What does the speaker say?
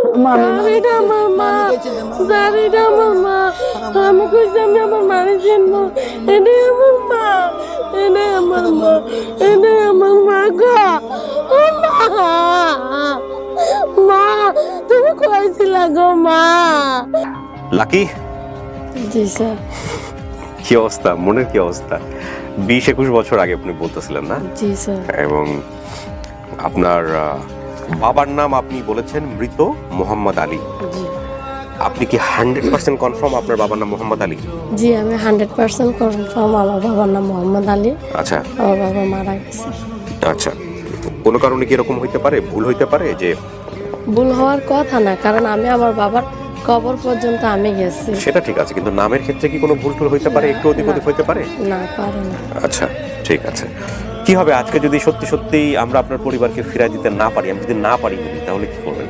এটা আমার মা, স্যার এটা আমার মা। আমি কইছি আমি আমার মারে চিনবো। এটাই আমার মা, এটাই আমার মা, এটাই আমার মা গো। ও মা, মা তুমি কইছিলা গো মা। লাকি, জি স্যার। কি অবস্থা, মনের কি অবস্থা? 20-21 বছর আগে আপনি বলতেছিলেন না? জি স্যার। এবং আপনার বাবার নাম আপনি বলেছেন মৃত মোহাম্মদ আলী। জি আপনি কি 100% কনফার্ম আপনার বাবার নাম মোহাম্মদ আলী? জি, আমি 100% কনফার্ম আমার বাবার নাম মোহাম্মদ আলী। আচ্ছা আমার বাবা মারা গেছে। আচ্ছা, কোনো কারণে কি এরকম হইতে পারে, ভুল হইতে পারে? যে ভুল হওয়ার কথা না, কারণ আমি আমার বাবার কবর পর্যন্ত আমি গেছি। সেটা ঠিক আছে, কিন্তু নামের ক্ষেত্রে কি কোনো ভুল টুল হইতে পারে, একটু অধিক অধিক হইতে পারে? না, পারে না। আচ্ছা ঠিক আছে। কি হবে আজকে যদি সত্যি সত্যি আমরা আপনার পরিবারকে ফিরিয়ে দিতে না পারি, আমি যদি না পারি তাহলে কি করবেন?